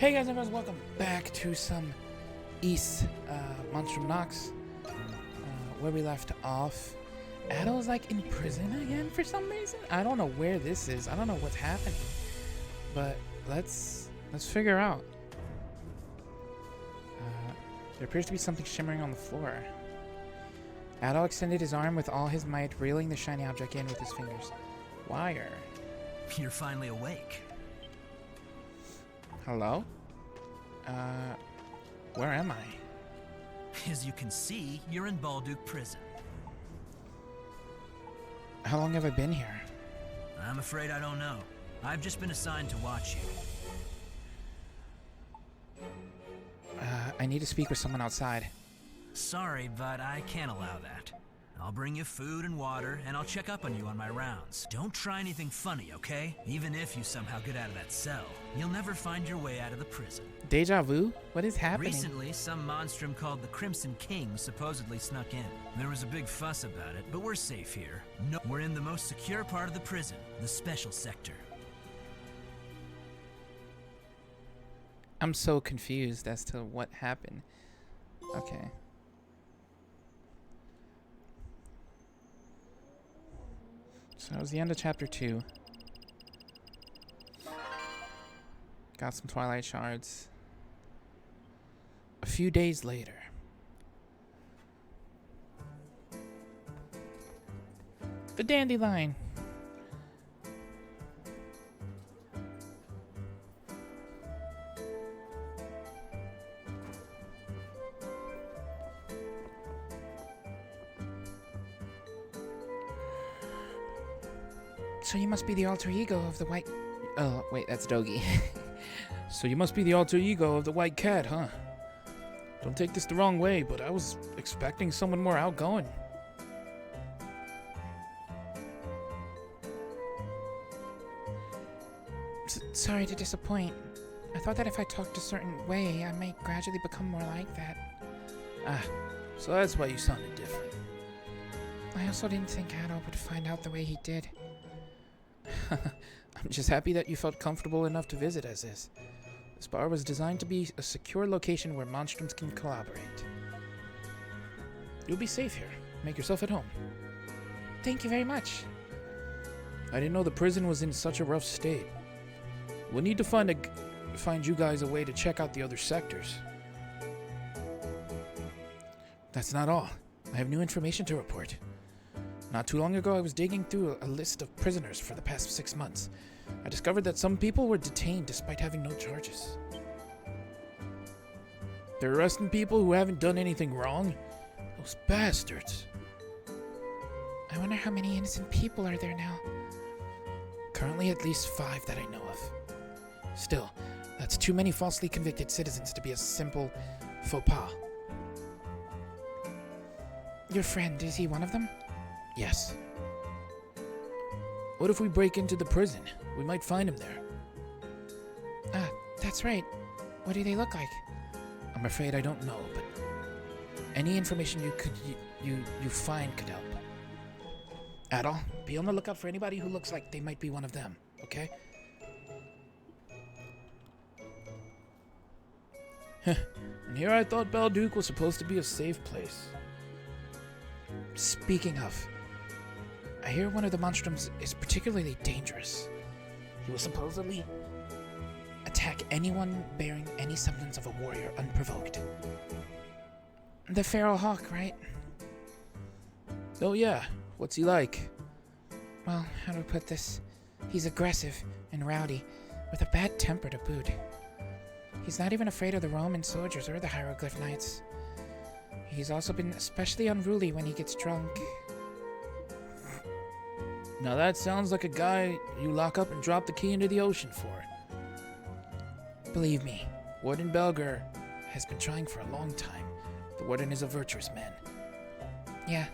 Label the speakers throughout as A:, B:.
A: Hey guys and girls, welcome back to some East Monstrum Nox, where we left off. Adol's like in prison again for some reason. I don't know where this is. I don't know what's happening, but let's figure out. There appears to be something shimmering on the floor. Adol extended his arm with all his might, reeling the shiny object in with his fingers. Wire.
B: You're finally awake.
A: Hello? Where am I?
B: As you can see, you're in Balduke Prison.
A: How long have I been here?
B: I'm afraid I don't know. I've just been assigned to watch you.
A: I need to speak with someone outside.
B: Sorry, but I can't allow that. I'll bring you food and water, and I'll check up on you on my rounds. Don't try anything funny, okay? Even if you somehow get out of that cell, you'll never find your way out of the prison.
A: Deja vu? What is happening?
B: Recently, some monstrum called the Crimson King supposedly snuck in. There was a big fuss about it, but we're safe here. No, we're in the most secure part of the prison, the special sector.
A: I'm so confused as to what happened. Okay. So that was the end of chapter 2. Got some Twilight shards. A few days later. The dandelion. So you must be the alter ego of the white... Oh, wait, that's Dogi. So you must be the alter ego of the white cat, huh? Don't take this the wrong way, but I was expecting someone more outgoing. Sorry to disappoint. I thought that if I talked a certain way, I might gradually become more like that. Ah, so that's why you sounded different. I also didn't think Adol would find out the way he did. I'm just happy that you felt comfortable enough to visit as is. This bar was designed to be a secure location where monstrums can collaborate. You'll be safe here. Make yourself at home. Thank you very much. I didn't know the prison was in such a rough state. We'll need to find you guys a way to check out the other sectors. That's not all. I have new information to report. Not too long ago, I was digging through a list of prisoners for the past 6 months. I discovered that some people were detained despite having no charges. They're arresting people who haven't done anything wrong? Those bastards. I wonder how many innocent people are there now. Currently at least 5 that I know of. Still, that's too many falsely convicted citizens to be a simple faux pas. Your friend, is he one of them? Yes. What if we break into the prison? We might find him there. Ah, that's right. What do they look like? I'm afraid I don't know, but any information you find could help. Adol, be on the lookout for anybody who looks like they might be one of them, okay? And here I thought Balduke was supposed to be a safe place. Speaking of, I hear one of the monstrums is particularly dangerous. He will supposedly attack anyone bearing any semblance of a warrior unprovoked. The feral hawk, right? Oh yeah, what's he like? Well, how do I put this? He's aggressive and rowdy, with a bad temper to boot. He's not even afraid of the Roman soldiers or the hieroglyph knights. He's also been especially unruly when he gets drunk. Now that sounds like a guy you lock up and drop the key into the ocean for. Believe me, Warden Belger has been trying for a long time. The Warden is a virtuous man. Yeah.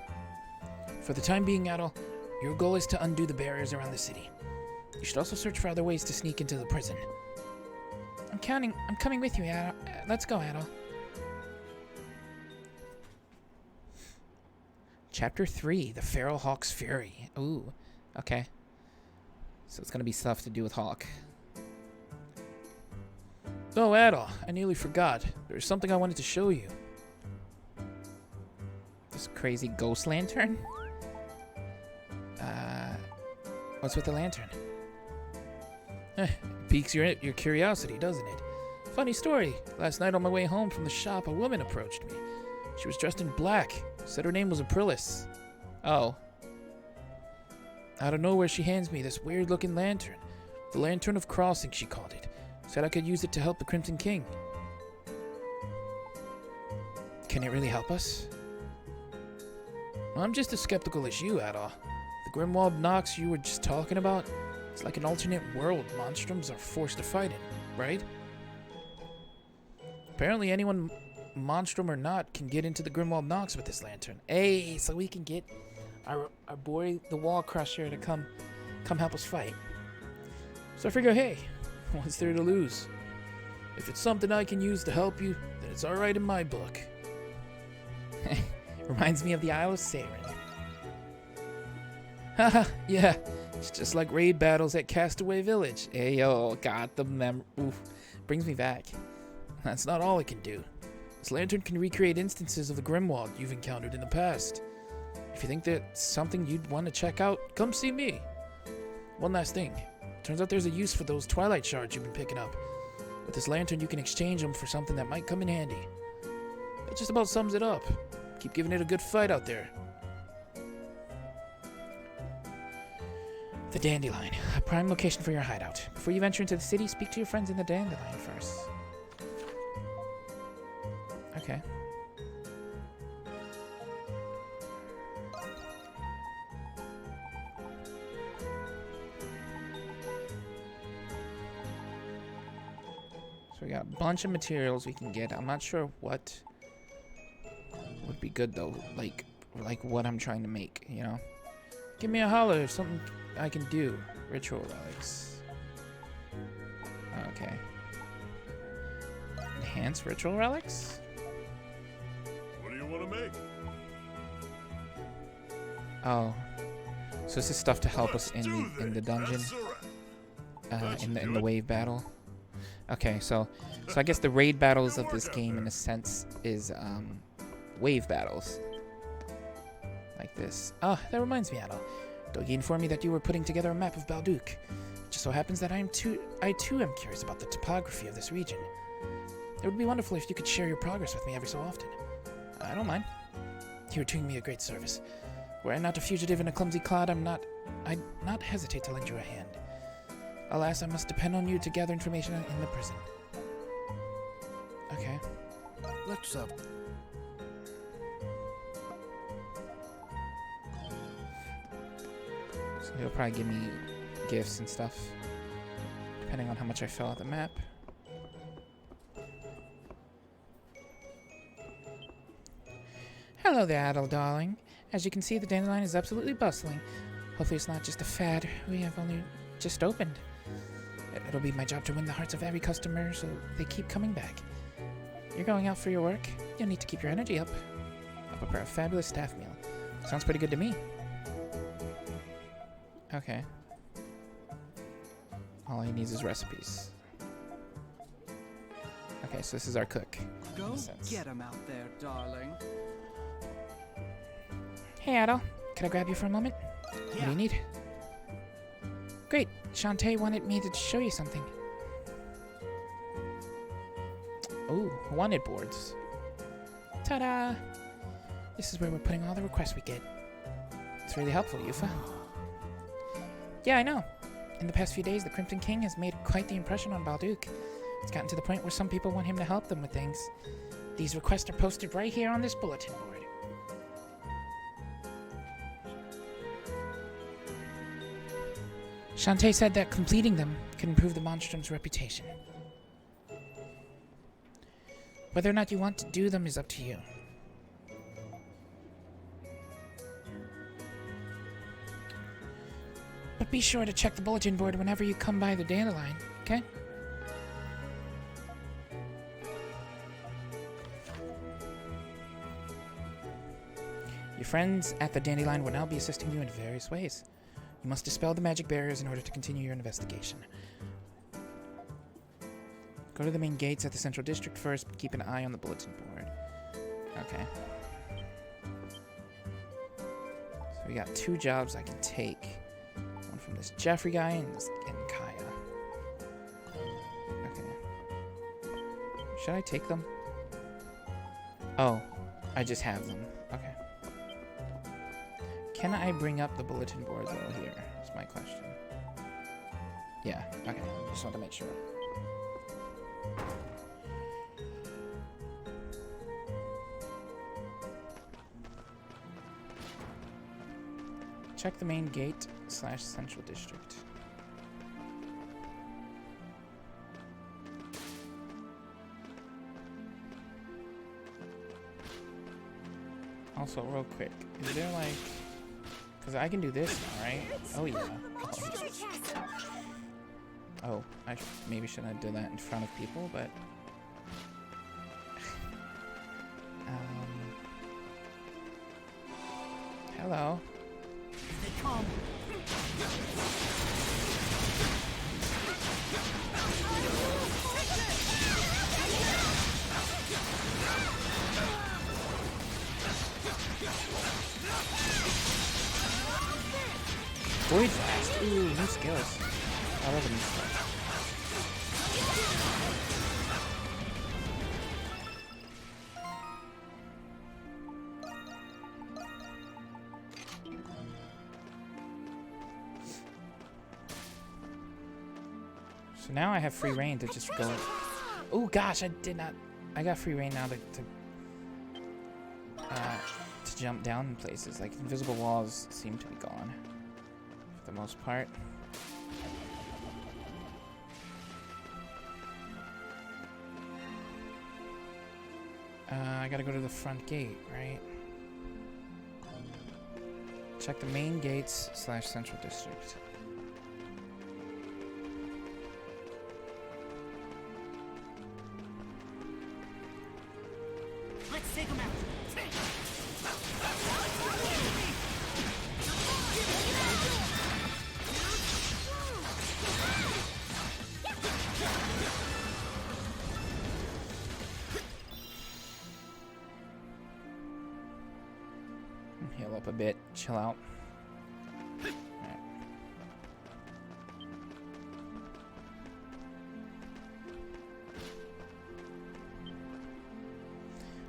A: For the time being, Adol, your goal is to undo the barriers around the city. You should also search for other ways to sneak into the prison. I'm coming with you, Adol. Let's go, Adol. Chapter 3, The Feral Hawk's Fury. Ooh, okay. So it's gonna be stuff to do with Hawk. Oh, Adol, I nearly forgot. There's something I wanted to show you. This crazy ghost lantern? What's with the lantern? It piques your curiosity, doesn't it? Funny story. Last night on my way home from the shop, a woman approached me. She was dressed in black. Said her name was Aprilis. Oh. Out of nowhere, she hands me this weird-looking lantern. The Lantern of Crossing, she called it. Said I could use it to help the Crimson King. Can it really help us? Well, I'm just as skeptical as you, Adol. The Grimwald Nox you were just talking about, it's like an alternate world monstrums are forced to fight in, right? Apparently anyone, monstrum or not, can get into the Grimwald Nox with this lantern. Hey, so we can get our boy, the Wall Crusher, to come help us fight. So I figure, hey, what's there to lose? If it's something I can use to help you, then it's alright in my book. Reminds me of the Isle of Saren. Haha, yeah, it's just like raid battles at Castaway Village. Ayo, got the oof, brings me back. That's not all it can do. This lantern can recreate instances of the Grimwald you've encountered in the past. If you think that's something you'd want to check out, come see me. One last thing. Turns out there's a use for those Twilight Shards you've been picking up. With this lantern, you can exchange them for something that might come in handy. That just about sums it up. Keep giving it a good fight out there. The Dandelion, a prime location for your hideout. Before you venture into the city, speak to your friends in the Dandelion first. Okay. So we got a bunch of materials we can get. I'm not sure what would be good though, like what I'm trying to make, you know? Give me a holler if something I can do. Ritual relics. Okay. Enhance ritual relics?
C: What do you want to make?
A: Oh. So this is stuff to help us in the dungeon. In the wave battle. Okay, so I guess the raid battles of this game in a sense is wave battles. Like this. Oh, that reminds me, Adol. Dogi informed me that you were putting together a map of Balduke. It just so happens that I too am curious about the topography of this region. It would be wonderful if you could share your progress with me every so often. I don't mind. You are doing me a great service. Were I not a fugitive and a clumsy clod, I'd not hesitate to lend you a hand. Alas, I must depend on you to gather information in the prison. Okay.
C: Let's
A: So he'll probably give me gifts and stuff, depending on how much I fill out the map. Hello there, Adol, darling. As you can see, the Dandelion is absolutely bustling. Hopefully it's not just a fad. We have only just opened. It'll be my job to win the hearts of every customer so they keep coming back. You're going out for your work. You'll need to keep your energy up. I'll prepare a fabulous staff meal. Sounds pretty good to me. Okay. All he needs is recipes. Okay, so this is our cook.
D: Go get him out there, darling.
A: Hey, Adol. Can I grab you for a moment? What do you need? Great. Shantae wanted me to show you something. Ooh, wanted boards. Ta-da! This is where we're putting all the requests we get. It's really helpful, Yufa. Yeah, I know. In the past few days, the Crimson King has made quite the impression on Balduke. It's gotten to the point where some people want him to help them with things. These requests are posted right here on this bulletin board. Shantae said that completing them can improve the Monstrum's reputation. Whether or not you want to do them is up to you. But be sure to check the bulletin board whenever you come by the Dandelion, okay? Your friends at the Dandelion will now be assisting you in various ways. You must dispel the magic barriers in order to continue your investigation. Go to the main gates at the central district first, but keep an eye on the bulletin board. Okay. So we got 2 jobs I can take. One from this Jeffrey guy and Kaya. Okay. Should I take them? Oh, I just have them. Okay. Can I bring up the bulletin board while here? That's my question. Yeah, okay. Just want to make sure. Check the main gate / central district. Also, real quick, is there like... Because I can do this now, right? Oh, yeah. Oh, I maybe shouldn't have done that in front of people, but... Hello.
B: They come.
A: Void Blast. Ooh, new skills. I love the new skills. So now I have free reign to just go. Oh gosh, I did not. I got free reign now to jump down in places. Like invisible walls seem to be gone for the most part. I gotta go to the front gate, right? Check the main gates / central district.
B: Let's take them out.
A: Heal up a bit, chill out. Alright.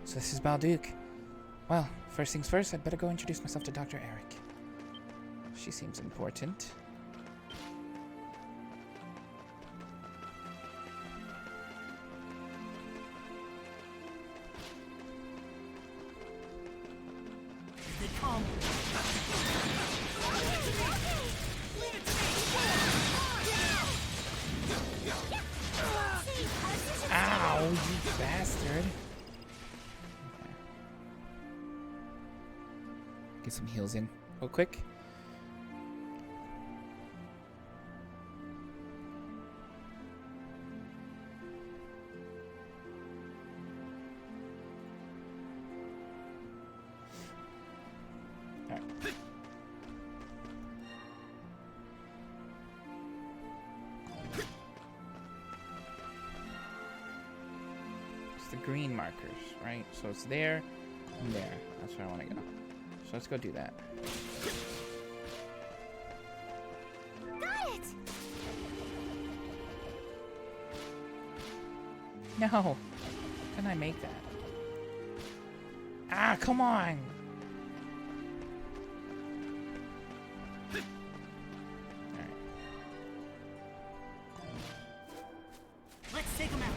A: So this is Balduke. Well, first things first, I'd better go introduce myself to Dr. Eric. She seems important.
B: They come.
A: Ow, you bastard. Okay. Get some heals in real quick. Alright. It's the green markers, right? So it's there and there. That's where I want to go. So let's go do that.
E: Got it!
A: No! How can I make that? Ah, come on! Alright.
B: Let's take them out.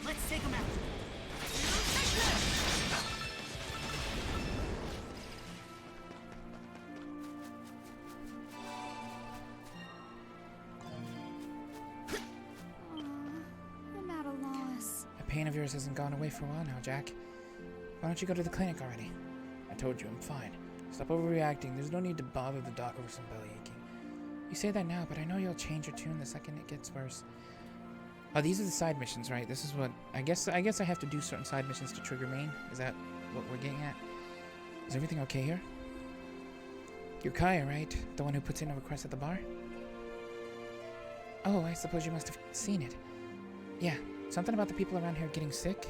B: Let's take them out.
E: I'm at a loss.
A: The pain of yours hasn't gone away for a while now, Jack. Why don't you go to the clinic already? I told you I'm fine. Stop overreacting. There's no need to bother the doc over some belly aching. You say that now, but I know you'll change your tune the second it gets worse. Oh, these are the side missions, right? This is what... I guess I have to do certain side missions to trigger main. Is that what we're getting at? Is everything okay here? You're Kaya, right? The one who puts in a request at the bar? Oh, I suppose you must have seen it. Yeah, something about the people around here getting sick?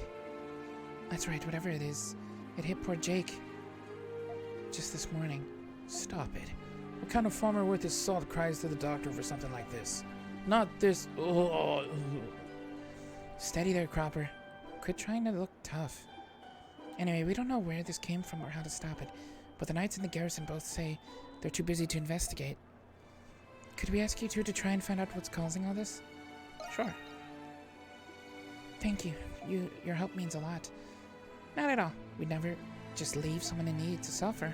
A: That's right, whatever it is. It hit poor Jake. Just this morning. Stop it. What kind of farmer worth his salt cries to the doctor for something like this? Not this... Oh. Steady there, Cropper. Quit trying to look tough. Anyway, we don't know where this came from or how to stop it, but the knights in the garrison both say they're too busy to investigate. Could we ask you two to try and find out what's causing all this? Sure. Thank you. Your help means a lot. Not at all. We'd never just leave someone in need to suffer.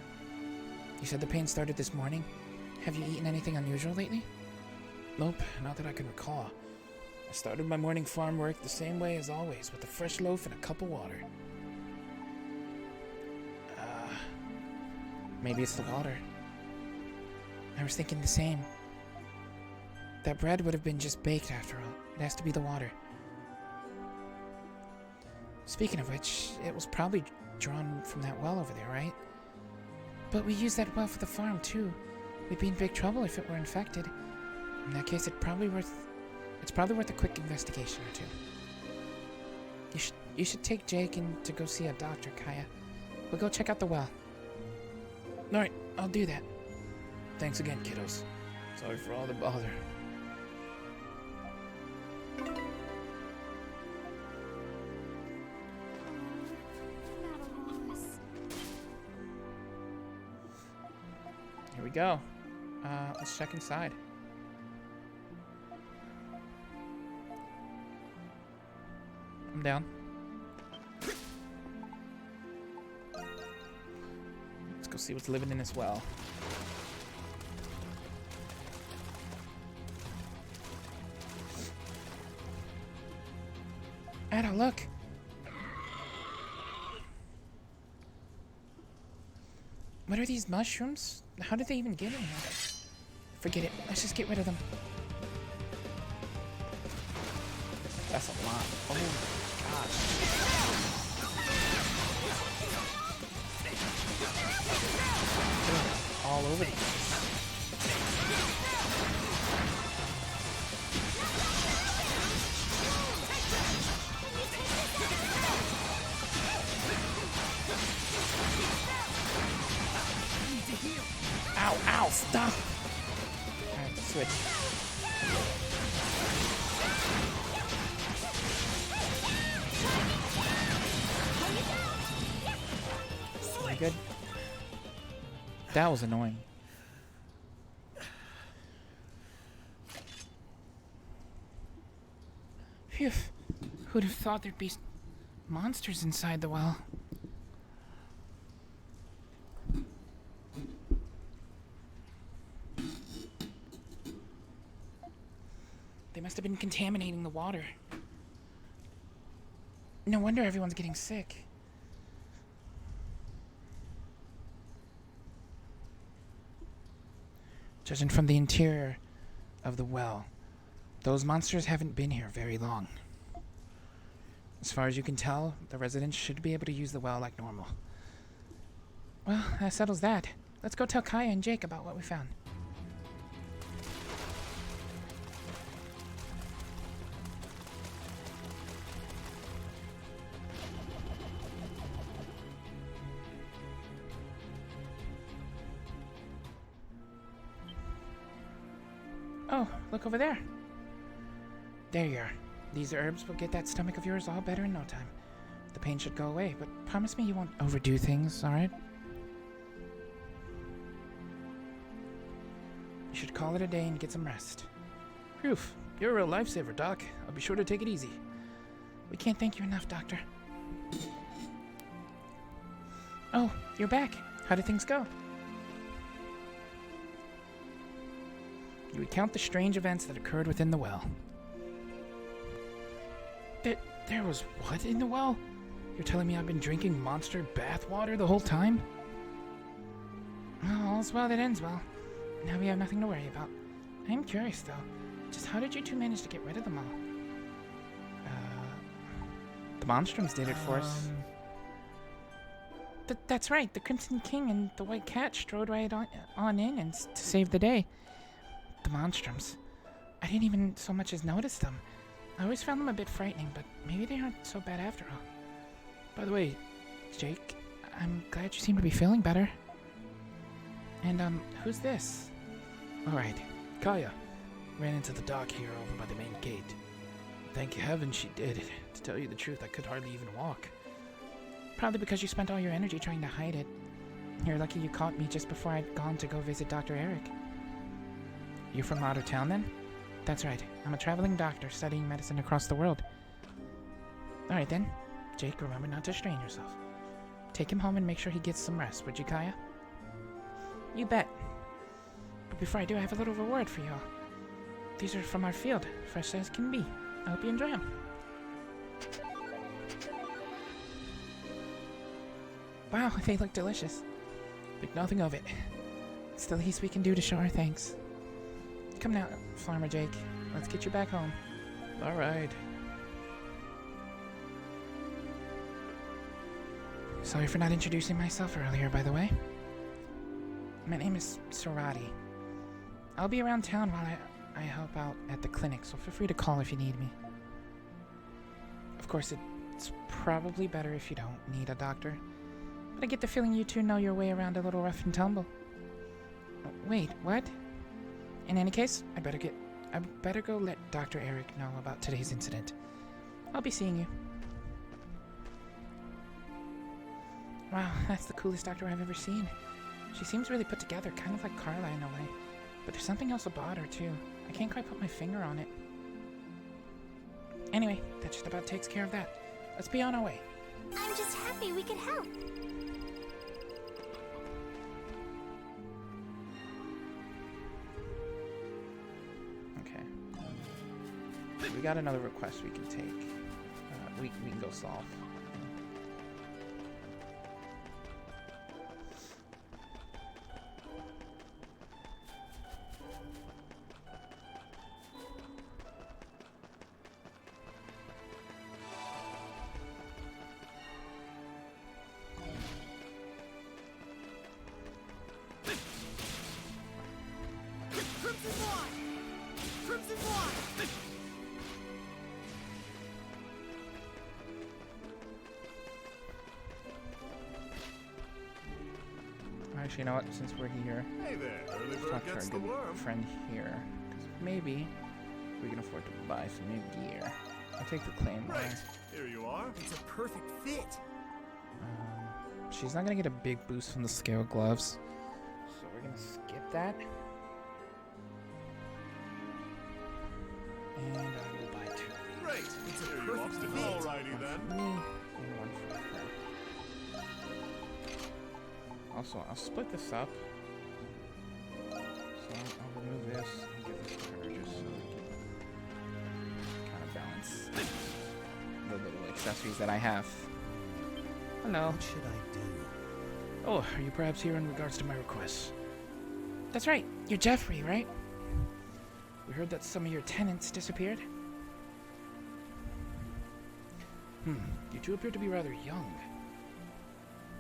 A: You said the pain started this morning. Have you eaten anything unusual lately? Nope, not that I can recall. I started my morning farm work the same way as always, with a fresh loaf and a cup of water. Maybe it's the water. I was thinking the same. That bread would have been just baked after all. It has to be the water. Speaking of which, it was probably drawn from that well over there, right? But we use that well for the farm too. We'd be in big trouble if it were infected. In that case, it's probably worth a quick investigation or two. You should take Jake in to go see a doctor, Kaya. We'll go check out the well. Alright, I'll do that. Thanks again, kiddos. Sorry for all the bother. Here we go. Let's check inside. I'm down. Let's go see what's living in this well. Ada, look! What are these mushrooms? How did they even get in here? Forget it. Let's just get rid of them. That's a lot. Oh my gosh. They're all over the place. Ow, ow, stop! Alright, switch. Are you good? That was annoying. Phew. Who'd have thought there'd be monsters inside the well? They must have been contaminating the water. No wonder everyone's getting sick. Judging from the interior of the well, those monsters haven't been here very long. As far as you can tell, the residents should be able to use the well like normal. Well, that settles that. Let's go tell Kaya and Jake about what we found. Oh, look over there. There you are. These herbs will get that stomach of yours all better in no time. The pain should go away, but promise me you won't overdo things, alright? You should call it a day and get some rest. Phew, you're a real lifesaver, Doc. I'll be sure to take it easy. We can't thank you enough, Doctor. Oh, you're back. How did things go? You recount the strange events that occurred within the well. There was what in the well? You're telling me I've been drinking monster bath water the whole time? All's well that ends well. Now we have nothing to worry about. I'm curious, though. Just how did you two manage to get rid of them all? The Monstrums did it for us. That's right. The Crimson King and the White Cat strode right on in and to save the day. The Monstrums. I didn't even so much as notice them. I always found them a bit frightening, but maybe they aren't so bad after all. By the way, Jake, I'm glad you seem to be feeling better. And, who's this? Alright, Kaya. Ran into the dock here over by the main gate. Thank heaven she did. To tell you the truth, I could hardly even walk. Probably because you spent all your energy trying to hide it. You're lucky you caught me just before I'd gone to go visit Dr. Eric. You're from out of town, then? That's right. I'm a traveling doctor studying medicine across the world. Alright, then. Jake, remember not to strain yourself. Take him home and make sure he gets some rest, would you, Kaya? You bet. But before I do, I have a little reward for y'all. These are from our field, fresh as can be. I hope you enjoy them. Wow, they look delicious. Think nothing of it. It's the least we can do to show our thanks. Come now, Farmer Jake. Let's get you back home. All right. Sorry for not introducing myself earlier, by the way. My name is Sorati. I'll be around town while I help out at the clinic, so feel free to call if you need me. Of course, it's probably better if you don't need a doctor, but I get the feeling you two know your way around a little rough and tumble. Wait, what? In any case, I better go let Dr. Eric know about today's incident. I'll be seeing you. Wow, that's the coolest doctor I've ever seen. She seems really put together, kind of like Carla in a way. But there's something else about her, too. I can't quite put my finger on it. Anyway, that just about takes care of that. Let's be on our way.
E: I'm just happy we could help.
A: Okay. We got another request we can take. We can go solve. Actually, you know what? Since we're here,
C: Hey there, early
A: let's
C: bird
A: talk to our
C: gets the
A: good
C: worm.
A: friend here. Because maybe we can afford to buy some new gear. I'll take the claymore.
C: Right, here you are.
D: It's a perfect fit.
A: She's not gonna get a big boost from the scale gloves, so we're gonna skip that. And I will buy 2 of these.
C: Great,
D: It's a
C: here you
D: perfect
C: are.
D: fit.
C: Alrighty
A: One
C: then.
A: for me and one for her. Also, I'll split this up. So I'll remove this and give this to her just so we can kind of balance the little accessories that I have. Hello.
D: What should I do?
A: Oh, are you perhaps here in regards to my request? That's right. You're Jeffrey, right? We heard that some of your tenants disappeared. You two appear to be rather young.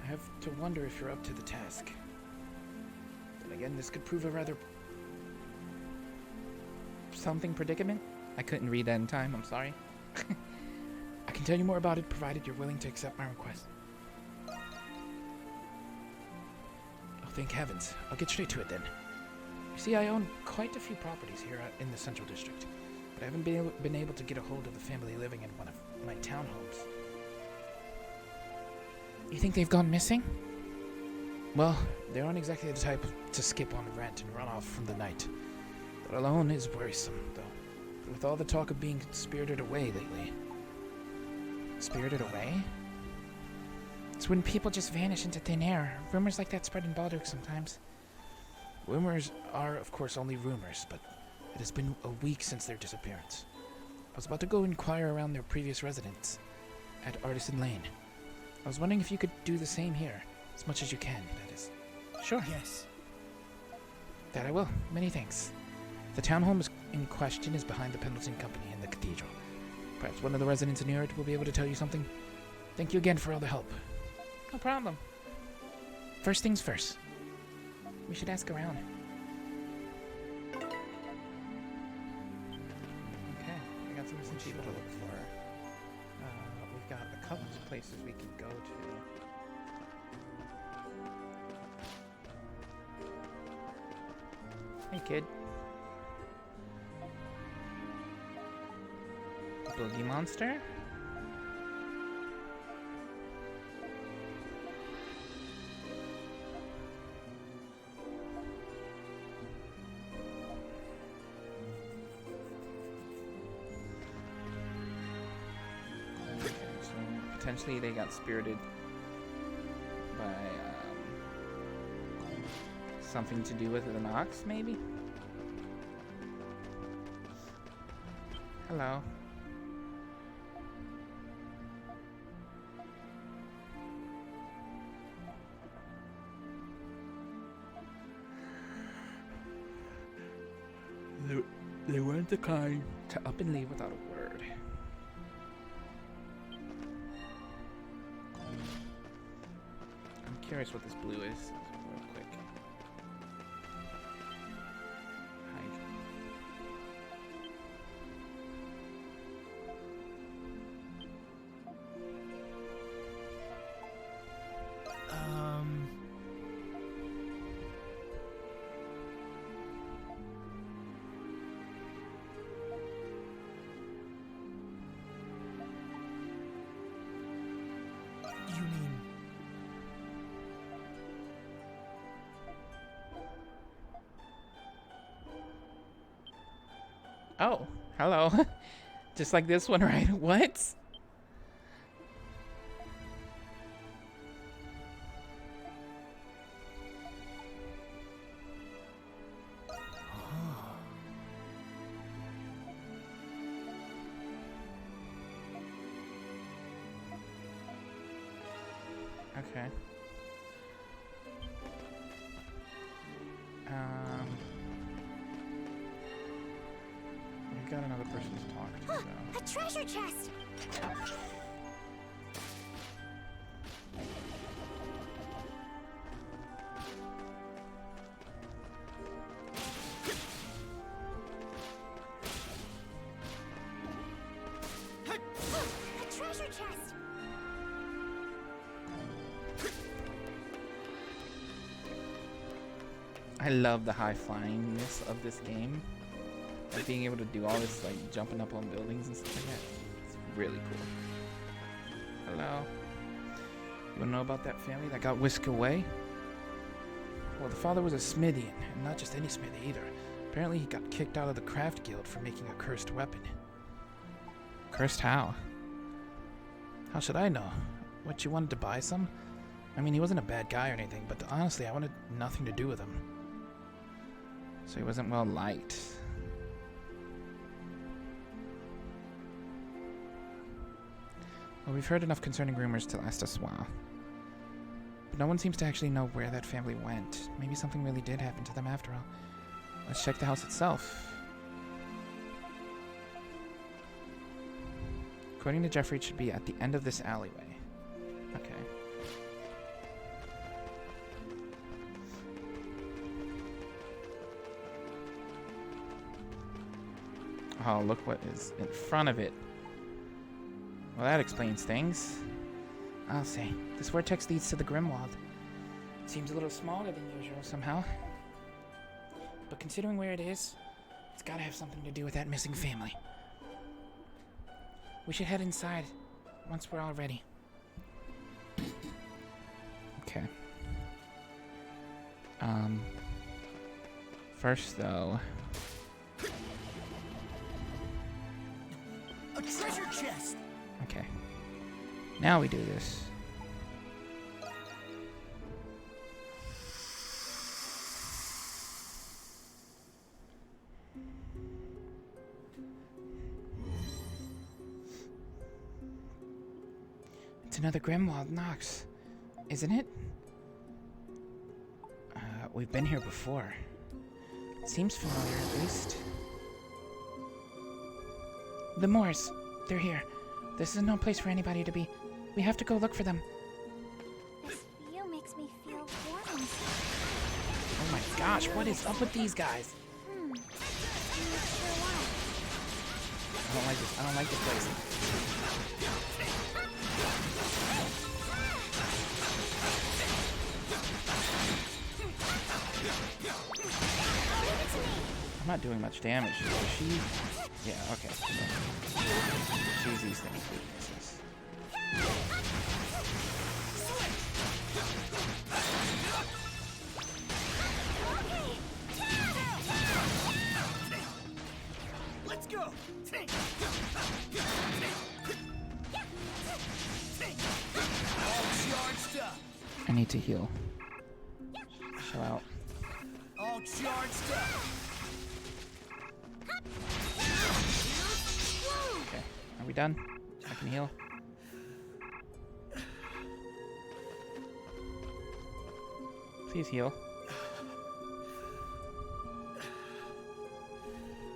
A: I have to wonder if you're up to the task. Then again, this could prove a rather something predicament. I couldn't read that in time, I'm sorry. I can tell you more about it provided you're willing to accept my request. Oh, thank heavens. I'll get straight to it then. You see, I own quite a few properties here in the Central District, but I haven't been able to get a hold of the family living in one of my townhomes. You think they've gone missing? Well, they aren't exactly the type to skip on rent and run off from the night. That alone is worrisome, though. With all the talk of being spirited away lately. Spirited away? It's when people just vanish into thin air. Rumors like that spread in Baldurk sometimes. Rumors are, of course, only rumors, but it has been a week since their disappearance. I was about to go inquire around their previous residence at Artisan Lane. I was wondering if you could do the same here, as much as you can, that is. Sure.
D: Yes.
A: That I will. Many thanks. The townhome in question is behind the Pendleton Company and the cathedral. Perhaps one of the residents in Newark will be able to tell you something. Thank you again for all the help. No problem. First things first. We should ask around. Okay, I got some people to look for. We've got a couple of places we could go to. Hey, kid. Boogie Monster? Okay, so potentially they got spirited by something to do with the Nox, maybe? Hello. They weren't the kind to up and leave without a word. I'm curious what this blue is, real quick. Hide.
D: You mean...
A: Oh, hello. Just like this one, right? What? Okay. We've got another person to talk to, so.
E: A treasure chest! A treasure chest!
A: I love the high flyingness of this game. Like being able to do all this, like jumping up on buildings and stuff like that. It's really cool. Hello. You wanna know about that family that got whisked away? Well, the father was a Smithian, and not just any Smithy either. Apparently he got kicked out of the craft guild for making a cursed weapon. Cursed how? How should I know? What, you wanted to buy some? I mean, he wasn't a bad guy or anything, but honestly, I wanted nothing to do with him. So he wasn't well liked. Well, we've heard enough concerning rumors to last us a while. But no one seems to actually know where that family went. Maybe something really did happen to them after all. Let's check the house itself. According to Jeffrey, it should be at the end of this alleyway. Okay. Oh, look what is in front of it. Well, that explains things. I'll say. This vortex leads to the Grimwald. It seems a little smaller than usual somehow. But considering where it is, it's gotta have something to do with that missing family. We should head inside once we're all ready. Okay. First though...
D: A treasure chest!
A: Okay. Now we do this. It's another Grimwald Nox, isn't it? We've been here before. Seems familiar, at least. The Moors. They're here. This is no place for anybody to be. We have to go look for them.
E: This view makes me feel warm inside.
A: Oh my gosh, what is up with these guys?
E: I'm not sure why.
A: I don't like this. I don't like this place. I'm not doing much damage. Is she? Yeah, okay. She's these things' weaknesses.
D: Let's go. All charged up.
A: I need to heal. Chill out.
D: All charged up.
A: Okay, are we done? I can heal. Please heal.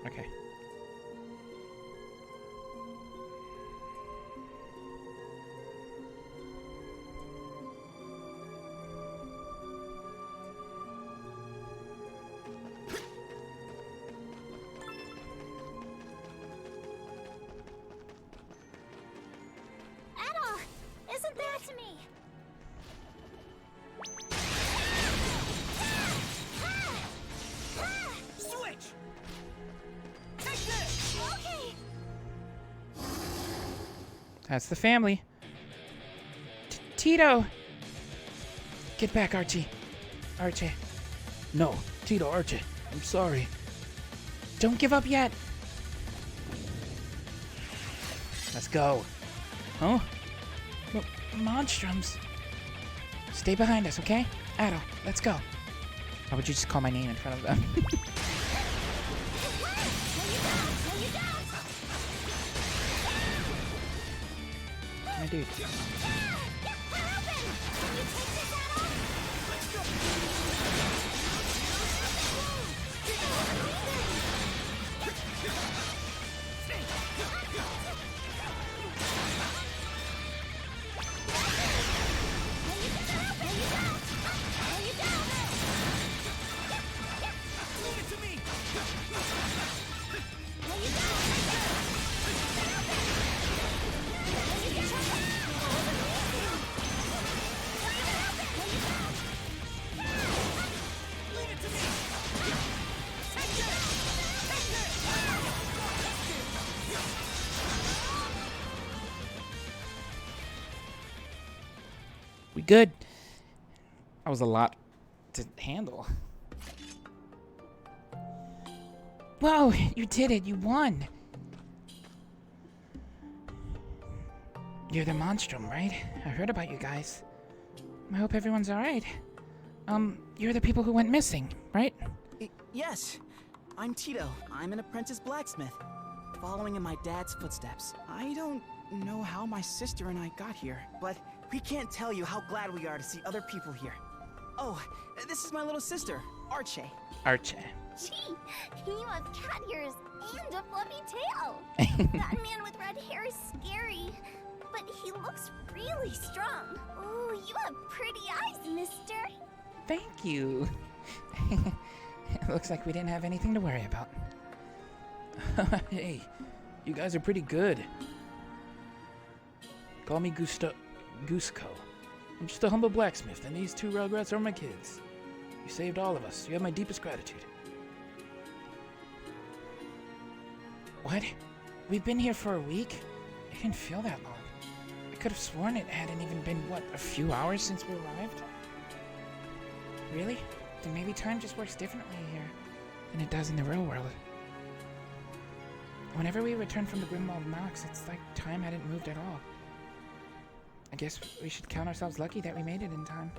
A: Okay.
E: Adol, isn't that to me?
D: Switch. Take this.
E: Okay.
A: That's the family. Tito! Get back, Archie. Archie. No, Tito, Archie. I'm sorry. Don't give up yet. Let's go. Huh? Monstrums. Stay behind us, okay? Adol, let's go. Why would you just call my name in front of them? My dude.
D: Leave it to me. Leave it to me. Take this. Take this.
A: We good? That was a lot to handle. Whoa, you did it. You won. You're the Monstrum, right? I heard about you guys. I hope everyone's alright. You're the people who went missing, right?
F: Yes, I'm Tito. I'm an apprentice blacksmith, following in my dad's footsteps. I don't know how my sister and I got here, but we can't tell you how glad we are to see other people here. Oh, this is my little sister, Archie.
A: Archie.
E: Gee, you have cat ears and a fluffy tail. That man with red hair is scary, but he looks really strong. Ooh, you have pretty eyes, mister.
A: Thank you. It looks like we didn't have anything to worry about. Hey, you guys are pretty good. Call me Gusco. I'm just a humble blacksmith, and these two rugrats are my kids. You saved all of us. You have my deepest gratitude. What? We've been here for a week? It didn't feel that long. I could have sworn it hadn't even been, what, a few hours since we arrived? Really? Then maybe time just works differently here than it does in the real world. Whenever we return from the Monstrum Nox, it's like time hadn't moved at all. I guess we should count ourselves lucky that we made it in time.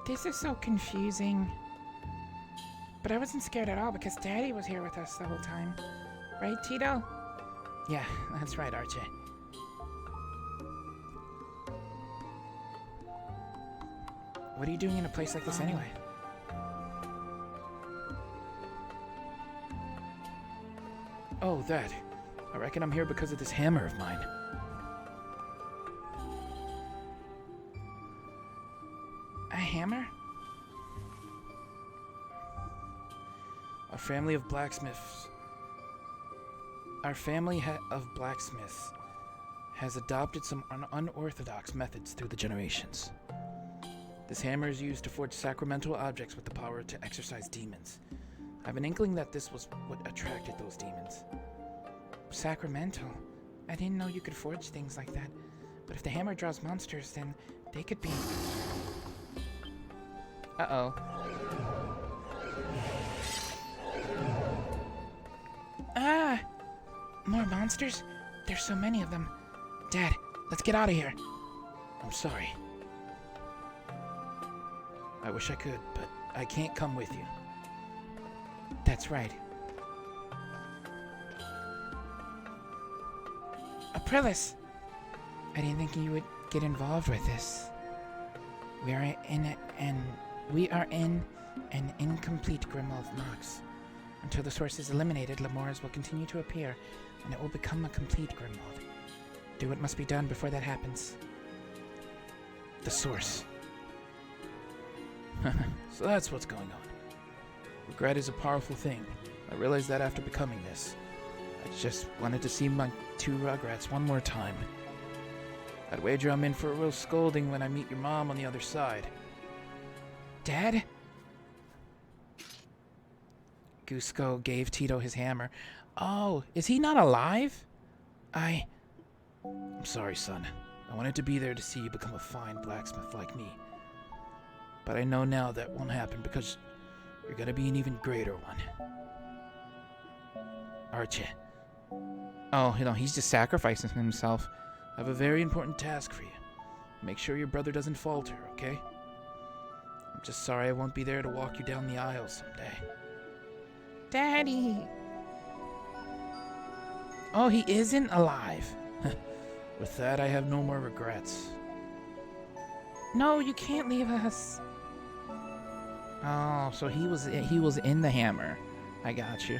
A: This is so confusing. But I wasn't scared at all because Daddy was here with us the whole time. Right, Tito? Yeah, that's right, Archie. What are you doing in a place like this anyway? Oh, that. I reckon I'm here because of this hammer of mine. A hammer? Our family of blacksmiths has adopted some unorthodox methods through the generations. This hammer is used to forge sacramental objects with the power to exorcise demons. I have an inkling that this was what attracted those demons. Sacramental? I didn't know you could forge things like that. But if the hammer draws monsters, then they could be... Uh-oh. Ah! More monsters? There's so many of them. Dad, let's get out of here. I'm sorry. I wish I could, but I can't come with you. That's right. Aprilis! I didn't think you would get involved with this. We are in an incomplete Grimwald Nox. Until the source is eliminated, Lemures will continue to appear, and it will become a complete Grimwald. Do what must be done before that happens. The source. So that's what's going on. Regret is a powerful thing. I realized that after becoming this. I just wanted to see my two Rugrats one more time. I'd wager I'm in for a real scolding when I meet your mom on the other side. Dad? Cusco gave Tito his hammer. Oh, is he not alive? I'm sorry, son. I wanted to be there to see you become a fine blacksmith like me. But I know now that won't happen because you're gonna be an even greater one. Archie. Oh, he's just sacrificing himself. I have a very important task for you. Make sure your brother doesn't falter, okay? I'm just sorry I won't be there to walk you down the aisle someday. Daddy! Oh, he isn't alive. With that, I have no more regrets. No, you can't leave us. Oh, so he was in the hammer. I got you.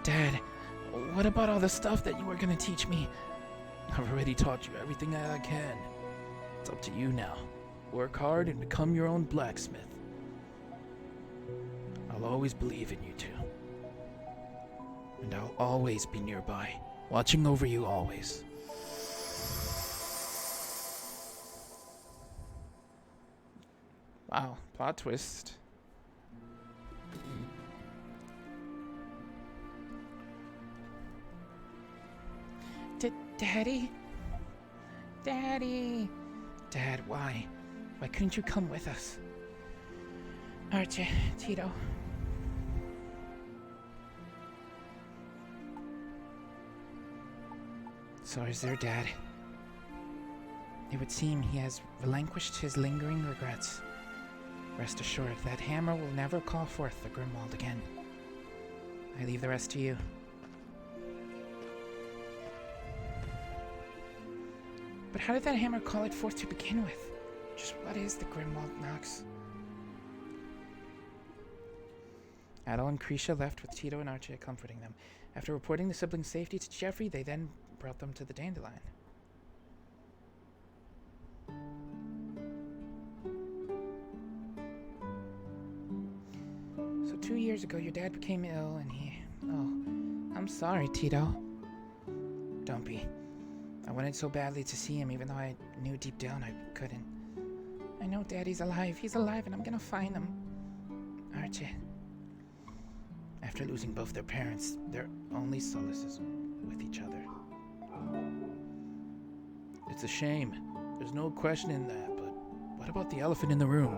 A: Dad, what about all the stuff that you were gonna teach me? I've already taught you everything that I can. It's up to you now. Work hard and become your own blacksmith. I'll always believe in you two. And I'll always be nearby, watching over you always. Wow, plot twist. Daddy? Daddy? Dad, why? Why couldn't you come with us? Archie, Tito. So is their dad. It would seem he has relinquished his lingering regrets. Rest assured, that hammer will never call forth the Grimwald again. I leave the rest to you. But how did that hammer call it forth to begin with? Just what is the Grimwald Nox? Adel and Krisha left with Tito and Archie comforting them. After reporting the siblings' safety to Jeffrey, they then brought them to the Dandelion. So 2 years ago, your dad became ill and he... Oh, I'm sorry, Tito. Don't be. I wanted so badly to see him, even though I knew deep down I couldn't. I know Daddy's alive. He's alive, and I'm gonna find him. Archie. After losing both their parents, their only solace is with each other. It's a shame. There's no question in that, but what about the elephant in the room?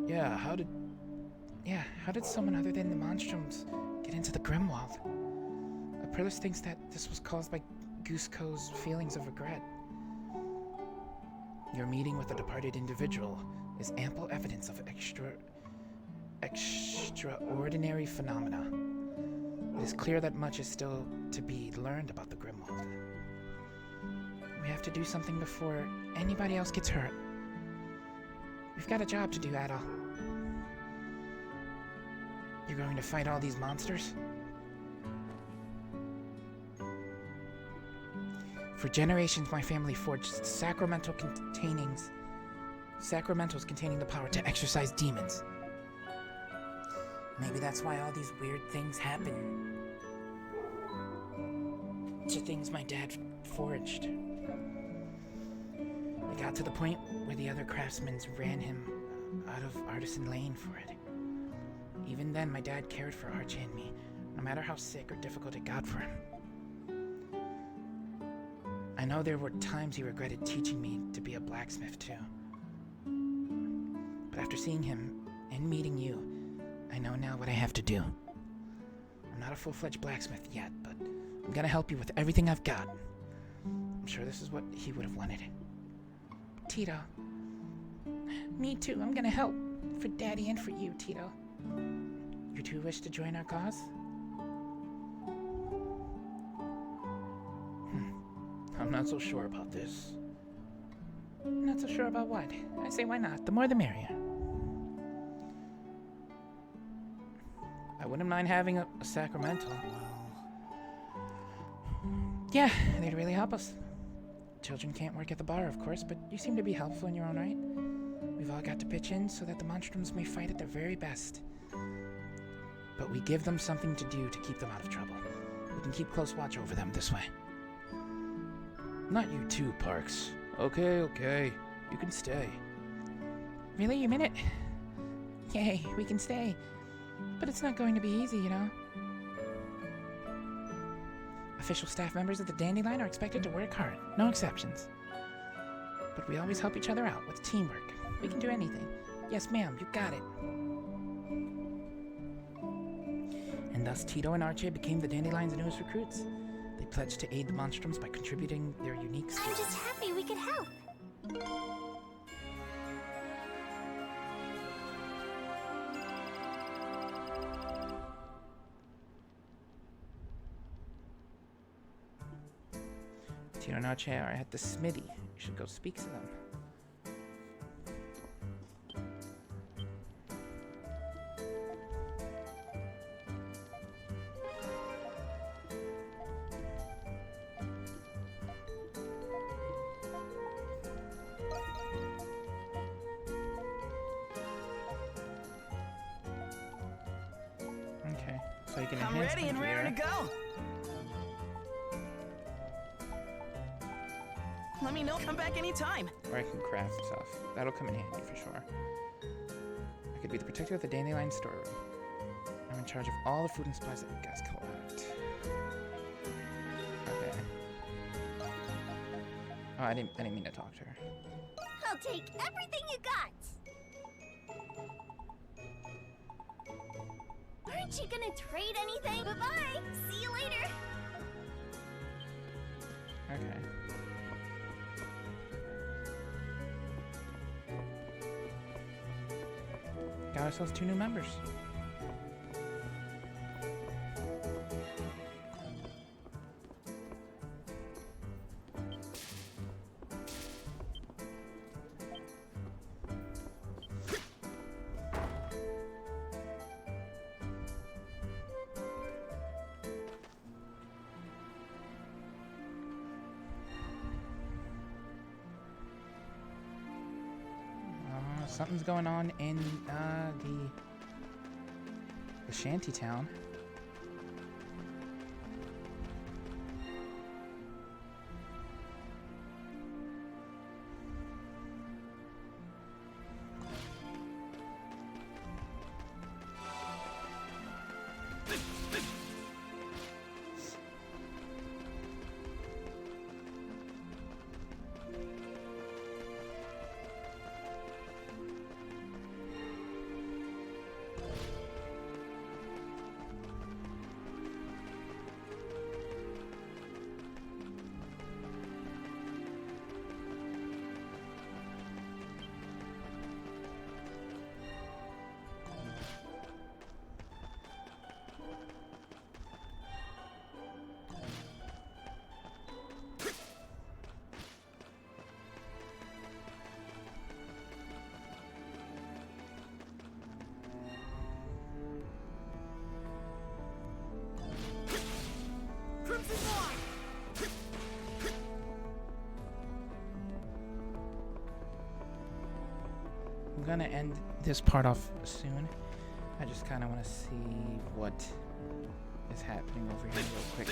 A: Yeah, how did someone other than the Monstrums get into the Grimwald? Aprilis thinks that this was caused by Cusco's feelings of regret. Your meeting with a departed individual is ample evidence of extraordinary phenomena. It is clear that much is still to be learned about the Grimwald. We have to do something before anybody else gets hurt. We've got a job to do, Adel. You're going to fight all these monsters? For generations, my family forged sacramentals containing the power to exorcise demons. Maybe that's why all these weird things happen to things my dad forged. It got to the point where the other craftsmen ran him out of Artisan Lane for it. Even then, my dad cared for Archie and me, no matter how sick or difficult it got for him. I know there were times he regretted teaching me to be a blacksmith too. But after seeing him and meeting you, I know now what I have to do. I'm not a full-fledged blacksmith yet, but I'm gonna help you with everything I've got. I'm sure this is what he would have wanted. Tito. Me too, I'm gonna help. For Daddy and for you, Tito. You two wish to join our cause? I'm not so sure about this. Not so sure about what? I say why not? The more the merrier. I wouldn't mind having a sacramental. Yeah, they'd really help us. Children can't work at the bar, of course, but you seem to be helpful in your own right. We've all got to pitch in so that the Monstrums may fight at their very best. But we give them something to do to keep them out of trouble. We can keep close watch over them this way. Not you too, Parks. Okay. You can stay. Really? You mean it? Yay, we can stay. But it's not going to be easy, you know. Official staff members of the Dandelion are expected to work hard, no exceptions. But we always help each other out with teamwork. We can do anything. Yes, ma'am, you got it. And thus Tito and Archie became the Dandelion's newest recruits. They pledged to aid the Monstrums by contributing their unique skills.
E: I'm just happy we could help.
A: Tito and Archie are at the smithy. You should go speak to them. Okay, so you can
F: I'm
A: enhance
F: ready and
A: my
F: raring to
A: gear.
F: go. Let me know. Come back anytime.
A: Or I can craft stuff. That'll come in handy for sure. I could be the protector of the Dandelion storeroom. I'm in charge of all the food and supplies that you guys collect. Okay. Oh, I didn't mean to talk to her.
E: I'll take everything you got. Aren't you gonna trade anything? Bye-bye. See you later.
A: Okay. Got ourselves 2 new members. Something's going on in the shanty town. gonna end this part off soon. I just kind of want to see what is happening over here real quick.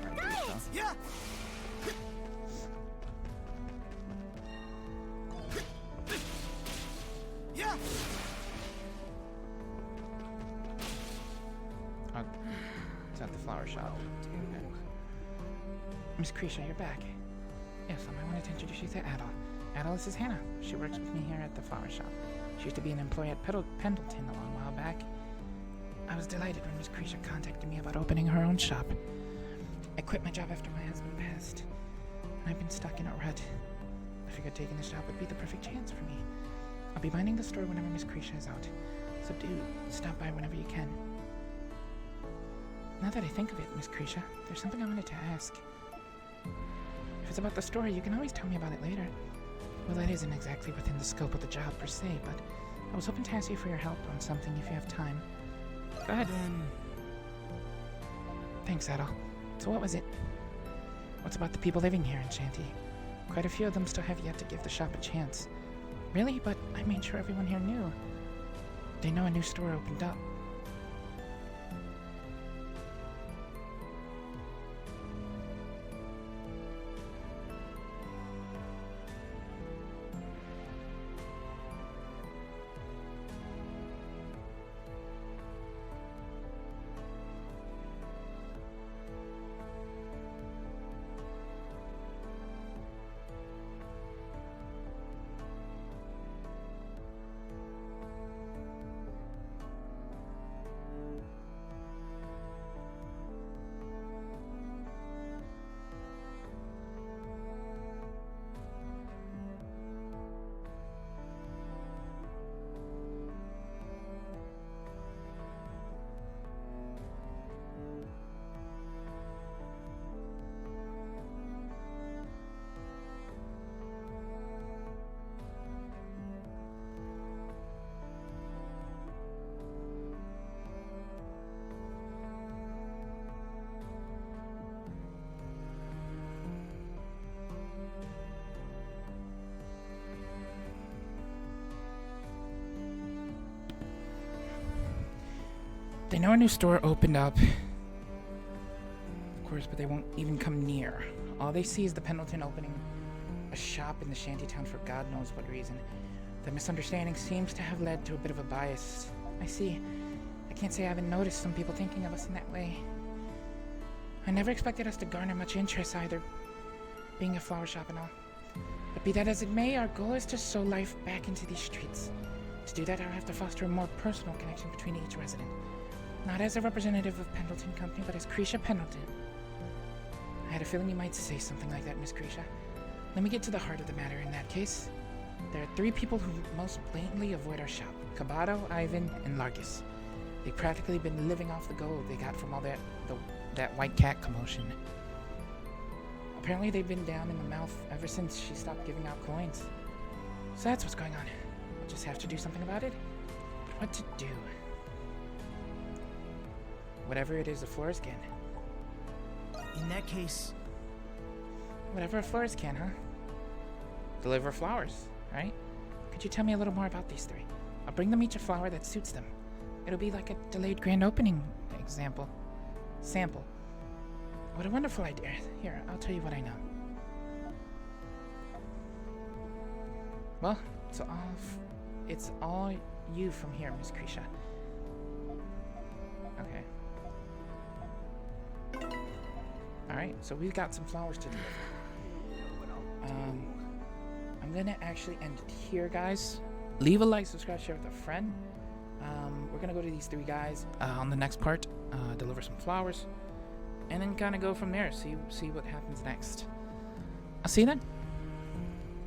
A: Before I do so.
F: Yeah. Yeah.
A: Oh, it's at the flower shop. Okay. Miss Krisha, you're back. Yes, I wanted to introduce you to Adel. Adel, this is Hannah. She works with me here at the flower shop. She used to be an employee at Pendleton a long while back. I was delighted when Miss Krisha contacted me about opening her own shop. I quit my job after my husband passed, and I've been stuck in a rut. I figured taking this job would be the perfect chance for me. I'll be minding the store whenever Miss Krisha is out, so do stop by whenever you can. Now that I think of it, Miss Krisha, there's something I wanted to ask. If it's about the store, you can always tell me about it later. Well, that isn't exactly within the scope of the job per se, but I was hoping to ask you for your help on something if you have time. Go ahead. Thanks, Adel. So what was it? What's about the people living here in Shanty? Quite a few of them still have yet to give the shop a chance. Really? But I made sure everyone here knew. They know a new store opened up. They know a new store opened up. Of course, but they won't even come near. All they see is the Pendleton opening a shop in the shantytown for God knows what reason. The misunderstanding seems to have led to a bit of a bias. I see. I can't say I haven't noticed some people thinking of us in that way. I never expected us to garner much interest either, being a flower shop and all. But be that as it may, our goal is to sow life back into these streets. To do that, I'll have to foster a more personal connection between each resident. Not as a representative of Pendleton Company, but as Krisha Pendleton. I had a feeling you might say something like that, Miss Krisha. Let me get to the heart of the matter in that case. There are 3 people who most blatantly avoid our shop. Kabato, Ivan, and Largus. They've practically been living off the gold they got from all that white cat commotion. Apparently they've been down in the mouth ever since she stopped giving out coins. So that's what's going on. I'll just have to do something about it. But what to do? Whatever it is a florist can.
F: In that case,
A: Whatever a florist can, huh? Deliver flowers, right? Could you tell me a little more about these 3? I'll bring them each a flower that suits them. It'll be like a delayed grand opening sample. What a wonderful idea. Here, I'll tell you what I know. Well, it's all you from here, Miss Krisha. Okay. Alright, so we've got some flowers to deliver. I'm gonna actually end it here, guys. Leave a like, subscribe, share with a friend. We're gonna go to these 3 guys on the next part, deliver some flowers, and then kind of go from there, see what happens next. I'll see you then.